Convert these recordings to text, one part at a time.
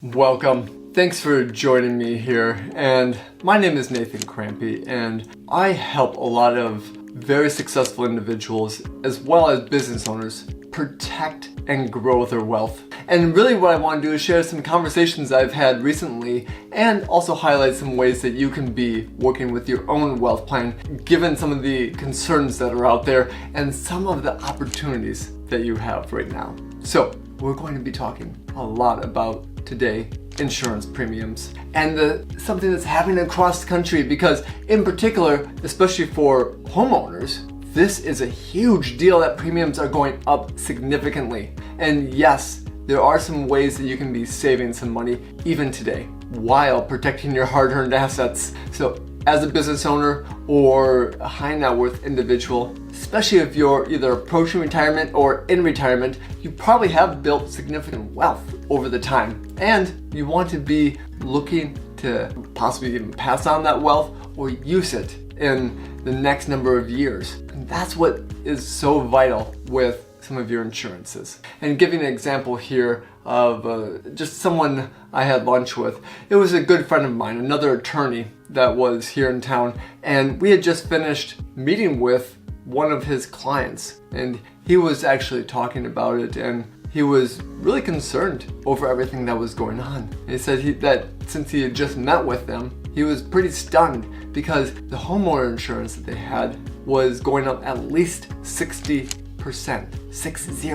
Welcome. Thanks for joining me here. And my name is Nathan Crampy, and I help a lot of very successful individuals as well as business owners protect and grow their wealth. And really what I want to do is share some conversations I've had recently and also highlight some ways that you can be working with your own wealth plan given some of the concerns that are out there and some of the opportunities that you have right now. So we're going to be talking a lot about today insurance premiums and something that's happening across the country, because in particular, especially for homeowners, this is a huge deal that premiums are going up significantly. And yes, there are some ways that you can be saving some money even today while protecting your hard-earned assets. So as a business owner or a high net worth individual, especially if you're either approaching retirement or in retirement, you probably have built significant wealth over the time, and you want to be looking to possibly even pass on that wealth or use it in the next number of years. And that's what is so vital with some of your insurances. And giving an example here of just someone I had lunch with. It was a good friend of mine, another attorney that was here in town, and we had just finished meeting with one of his clients, and he was actually talking about it, and he was really concerned over everything that was going on. And he said that since he had just met with them, he was pretty stunned because the homeowner insurance that they had was going up at least 60%, 60,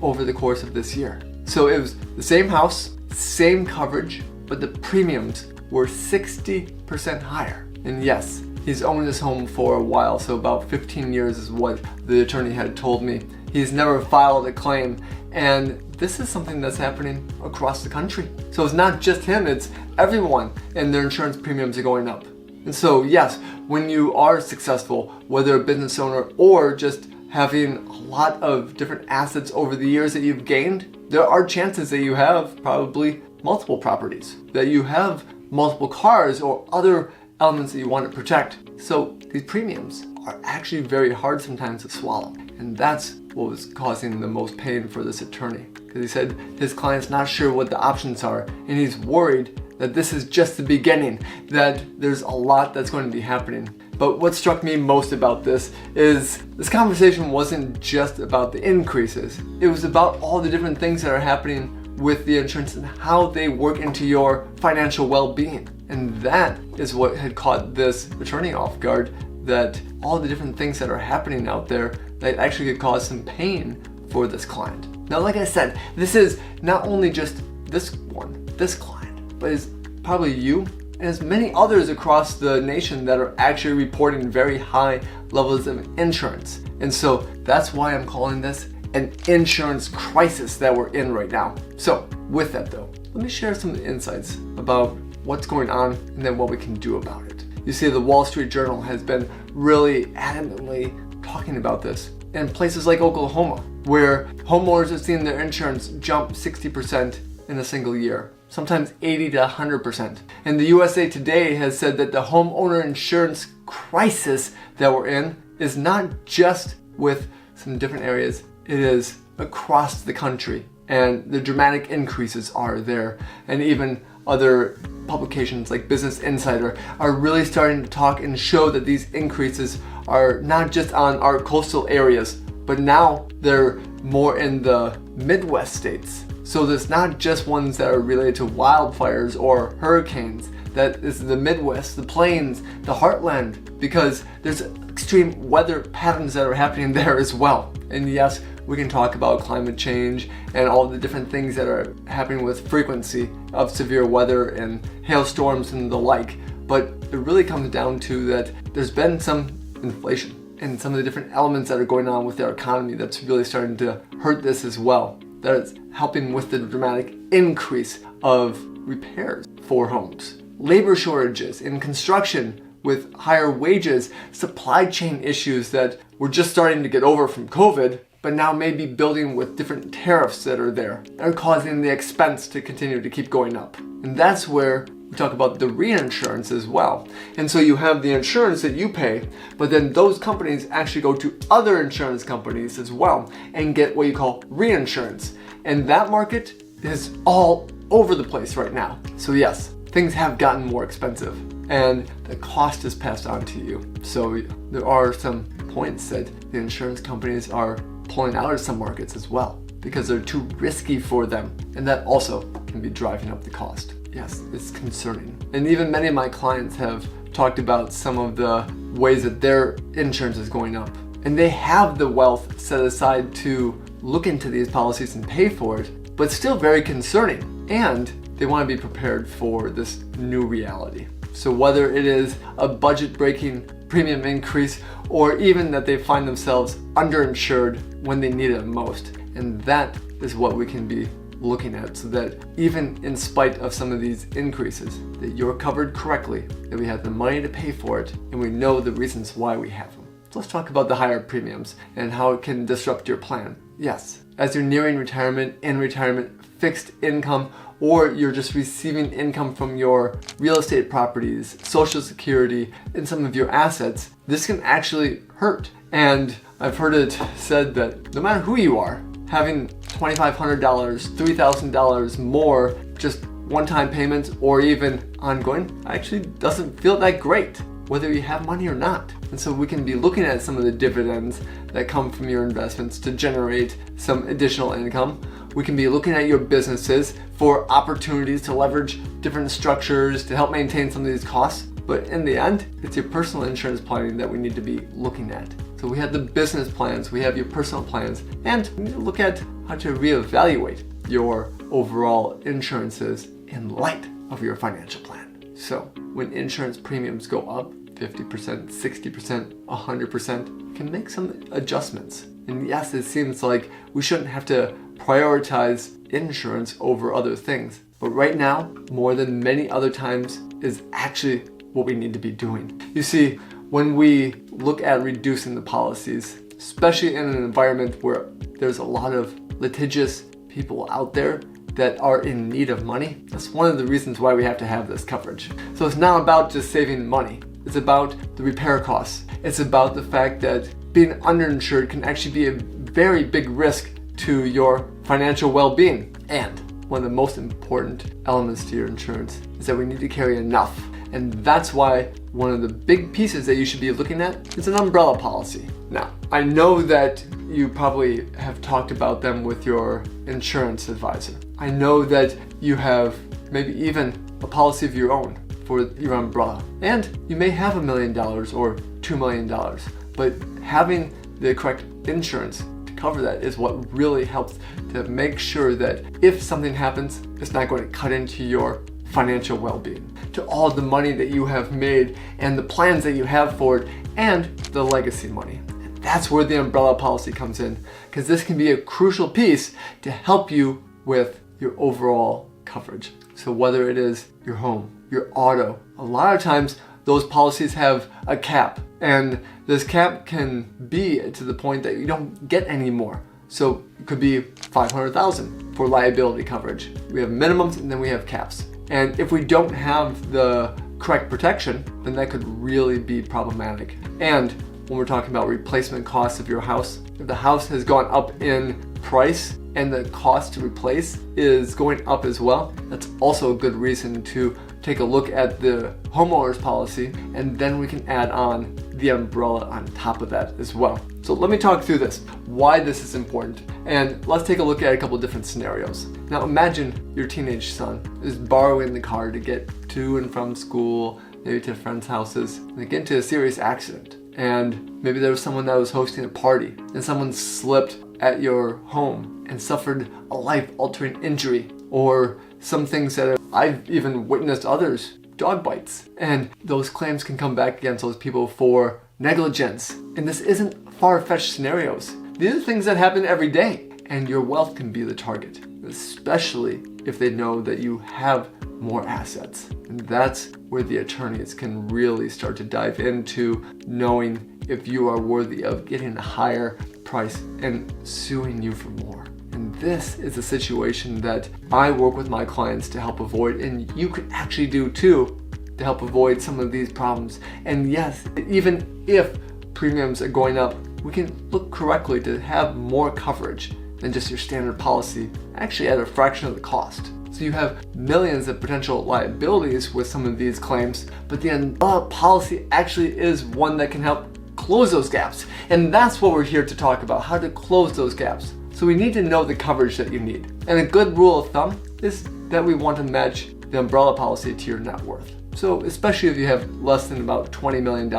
over the course of this year. So it was the same house, same coverage, but the premiums were 60% higher. And yes, he's owned his home for a while, so about 15 years is what the attorney had told me. He's never filed a claim, and this is something that's happening across the country. So it's not just him, it's everyone, and their insurance premiums are going up. And so yes, when you are successful, whether a business owner or just having a lot of different assets over the years that you've gained, there are chances that you have probably multiple properties, that you have multiple cars or other elements that you want to protect. So these premiums are actually very hard sometimes to swallow. And that's what was causing the most pain for this attorney. Because he said his client's not sure what the options are, and he's worried that this is just the beginning, that there's a lot that's going to be happening. But what struck me most about this is this conversation wasn't just about the increases. It was about all the different things that are happening with the insurance and how they work into your financial well-being. And that is what had caught this attorney off guard, that all the different things that are happening out there that actually could cause some pain for this client. Now, like I said, this is not only just this client, but it's probably you and as many others across the nation that are actually reporting very high levels of insurance. And so that's why I'm calling this an insurance crisis that we're in right now. So with that though, let me share some insights about what's going on and then what we can do about it. You see, the Wall Street Journal has been really adamantly talking about this in places like Oklahoma, where homeowners have seen their insurance jump 60% in a single year, sometimes 80 to 100%. And the USA Today has said that the homeowner insurance crisis that we're in is not just with some different areas, it is across the country. And the dramatic increases are there. And even other publications like Business Insider are really starting to talk and show that these increases are not just on our coastal areas, but now they're more in the Midwest states. So there's not just ones that are related to wildfires or hurricanes, that is the Midwest, the plains, the heartland, because there's extreme weather patterns that are happening there as well. And yes, we can talk about climate change and all the different things that are happening with frequency of severe weather and hailstorms and the like. But it really comes down to that there's been some inflation and some of the different elements that are going on with our economy that's really starting to hurt this as well. That is helping with the dramatic increase of repairs for homes. Labor shortages in construction with higher wages, supply chain issues that we're just starting to get over from COVID, but now maybe building with different tariffs that are there, are causing the expense to continue to keep going up. And that's where we talk about the reinsurance as well. And so you have the insurance that you pay, but then those companies actually go to other insurance companies as well and get what you call reinsurance. And that market is all over the place right now. So yes, things have gotten more expensive and the cost is passed on to you. So there are some points that the insurance companies are pulling out of some markets as well because they're too risky for them, and that also can be driving up the cost. Yes, it's concerning. And even many of my clients have talked about some of the ways that their insurance is going up, and they have the wealth set aside to look into these policies and pay for it, but still very concerning, and they want to be prepared for this new reality. So whether it is a budget-breaking premium increase or even that they find themselves underinsured when they need it most, and that is what we can be looking at, so that even in spite of some of these increases, that you're covered correctly, that we have the money to pay for it, and we know the reasons why we have them. So let's talk about the higher premiums and how it can disrupt your plan. Yes, as you're nearing retirement, in retirement, fixed income, or you're just receiving income from your real estate properties, Social Security, and some of your assets, this can actually hurt. And I've heard it said that no matter who you are, having $2,500, $3,000 more, just one-time payments or even ongoing, actually doesn't feel that great, whether you have money or not. And so we can be looking at some of the dividends that come from your investments to generate some additional income. We can be looking at your businesses for opportunities to leverage different structures to help maintain some of these costs. But in the end, it's your personal insurance planning that we need to be looking at. So we have the business plans, we have your personal plans, and we need to look at how to reevaluate your overall insurances in light of your financial plan. So when insurance premiums go up 50%, 60%, 100%, you can make some adjustments. And yes, it seems like we shouldn't have to prioritize insurance over other things. But right now, more than many other times, is actually what we need to be doing. You see, when we look at reducing the policies, especially in an environment where there's a lot of litigious people out there that are in need of money, that's one of the reasons why we have to have this coverage. So it's not about just saving money. It's about the repair costs. It's about the fact that being underinsured can actually be a very big risk to your financial well-being. And one of the most important elements to your insurance is that we need to carry enough. And that's why one of the big pieces that you should be looking at is an umbrella policy. Now, I know that you probably have talked about them with your insurance advisor. I know that you have maybe even a policy of your own for your umbrella. And you may have $1 million or $2 million, but having the correct insurance to cover that is what really helps to make sure that if something happens, it's not going to cut into your financial well-being, to all the money that you have made and the plans that you have for it and the legacy money. And that's where the umbrella policy comes in, because this can be a crucial piece to help you with your overall coverage. So whether it is your home, your auto, a lot of times those policies have a cap, and this cap can be to the point that you don't get any more. So it could be $500,000 for liability coverage. We have minimums and then we have caps. And if we don't have the correct protection, then that could really be problematic. And when we're talking about replacement costs of your house, if the house has gone up in price and the cost to replace is going up as well, that's also a good reason to take a look at the homeowners policy, and then we can add on the umbrella on top of that as well. So let me talk through this, why this is important, and let's take a look at a couple different scenarios. Now imagine your teenage son is borrowing the car to get to and from school, maybe to friends' houses, and they get into a serious accident. And maybe there was someone that was hosting a party and someone slipped at your home and suffered a life-altering injury, or some things that I've even witnessed others, dog bites. And those claims can come back against those people for negligence. And this isn't far-fetched scenarios. These are things that happen every day, and your wealth can be the target, especially if they know that you have more assets. And that's where the attorneys can really start to dive into knowing if you are worthy of getting a higher price and suing you for more. And this is a situation that I work with my clients to help avoid, and you can actually do too, to help avoid some of these problems. And yes, even if premiums are going up, we can look correctly to have more coverage than just your standard policy, actually at a fraction of the cost. So you have millions of potential liabilities with some of these claims, but the umbrella policy actually is one that can help close those gaps. And that's what we're here to talk about, how to close those gaps. So we need to know the coverage that you need. And a good rule of thumb is that we want to match the umbrella policy to your net worth. So especially if you have less than about $20 million,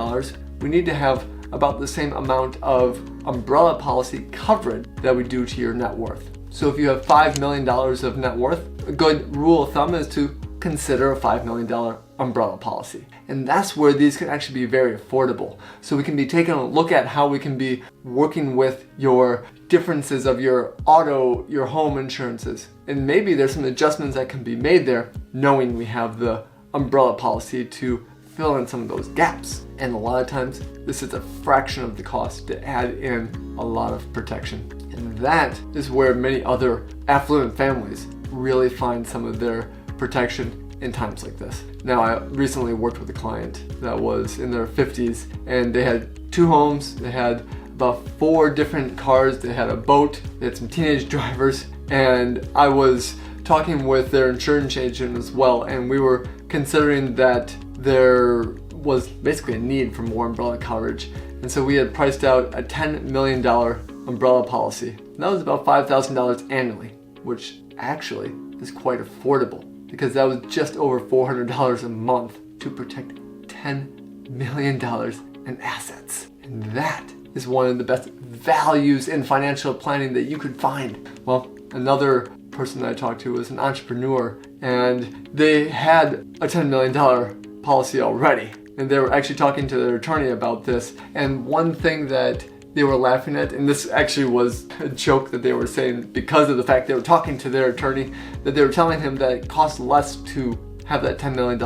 we need to have about the same amount of umbrella policy coverage that we do to your net worth. So if you have $5 million of net worth, a good rule of thumb is to consider a $5 million umbrella policy. And that's where these can actually be very affordable. So we can be taking a look at how we can be working with your differences of your auto, your home insurances. And maybe there's some adjustments that can be made there, knowing we have the umbrella policy to fill in some of those gaps. And a lot of times, this is a fraction of the cost to add in a lot of protection. And that is where many other affluent families really find some of their protection in times like this. Now, I recently worked with a client that was in their 50s, and they had 2 homes, they had about 4 different cars, they had a boat, they had some teenage drivers, and I was talking with their insurance agent as well, and we were considering that there was basically a need for more umbrella coverage. And so we had priced out a $10 million umbrella policy. And that was about $5,000 annually, which actually is quite affordable, because that was just over $400 a month to protect $10 million in assets. And that is one of the best values in financial planning that you could find. Well, another person that I talked to was an entrepreneur, and they had a $10 million policy already. And they were actually talking to their attorney about this. And one thing that they were laughing at, and this actually was a joke that they were saying because of the fact they were talking to their attorney, that they were telling him that it cost less to have that $10 million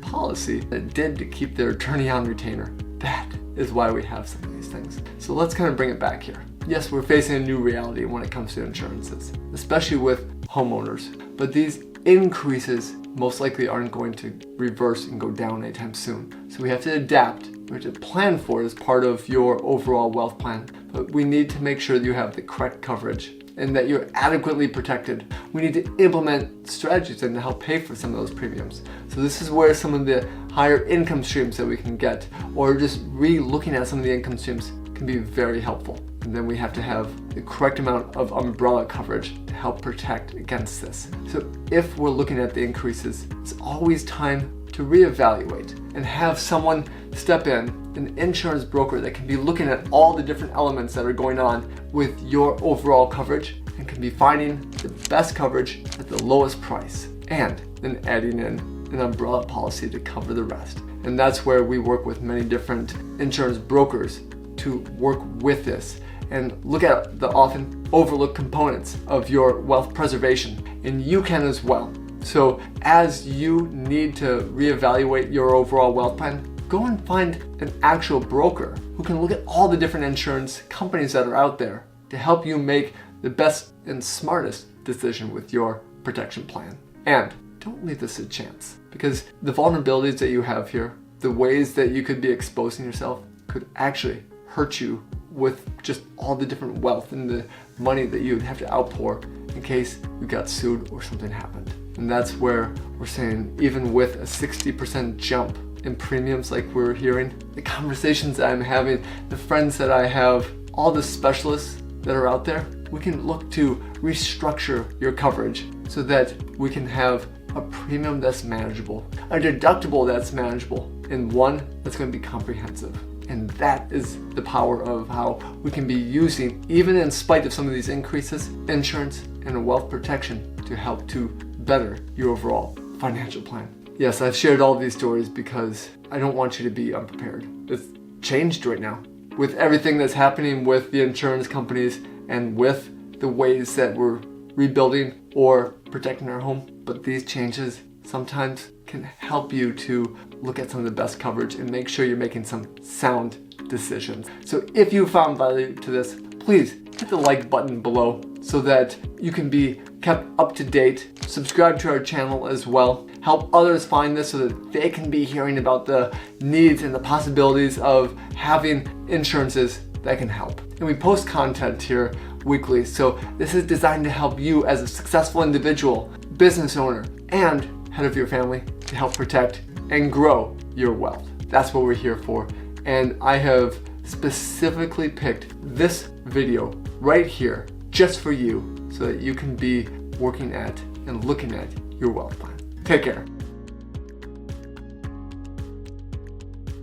policy than it did to keep their attorney on retainer. That is why we have some of these things. So let's kind of bring it back here. Yes, we're facing a new reality when it comes to insurances, especially with homeowners. But these increases most likely aren't going to reverse and go down anytime soon. So we have to adapt. We have to plan for it as part of your overall wealth plan. But we need to make sure that you have the correct coverage and that you're adequately protected. We need to implement strategies to help pay for some of those premiums. So this is where some of the higher income streams that we can get, or just re-looking at some of the income streams, can be very helpful. And then we have to have the correct amount of umbrella coverage to help protect against this. So if we're looking at the increases, it's always time to reevaluate and have someone step in, an insurance broker that can be looking at all the different elements that are going on with your overall coverage and can be finding the best coverage at the lowest price, and then adding in an umbrella policy to cover the rest. And that's where we work with many different insurance brokers to work with this and look at the often overlooked components of your wealth preservation. And you can as well. So as you need to reevaluate your overall wealth plan, go and find an actual broker who can look at all the different insurance companies that are out there to help you make the best and smartest decision with your protection plan. And don't leave this to chance, because the vulnerabilities that you have here, the ways that you could be exposing yourself, could actually hurt you with just all the different wealth and the money that you would have to outpour in case you got sued or something happened. And that's where we're saying, even with a 60% jump in premiums like we're hearing, the conversations that I'm having, the friends that I have, all the specialists that are out there, we can look to restructure your coverage so that we can have a premium that's manageable, a deductible that's manageable, and one that's going to be comprehensive. And that is the power of how we can be using, even in spite of some of these increases, insurance and wealth protection to help to better your overall financial plan. Yes, I've shared all these stories because I don't want you to be unprepared. It's changed right now with everything that's happening with the insurance companies and with the ways that we're rebuilding or protecting our home. But these changes sometimes can help you to look at some of the best coverage and make sure you're making some sound decisions. So if you found value to this, please hit the like button below so that you can be kept up to date. Subscribe to our channel as well. Help others find this so that they can be hearing about the needs and the possibilities of having insurances that can help. And we post content here weekly, so this is designed to help you as a successful individual business owner, and head of your family to help protect and grow your wealth. That's what we're here for. And I have specifically picked this video right here just for you so that you can be working at and looking at your wealth plan. Take care.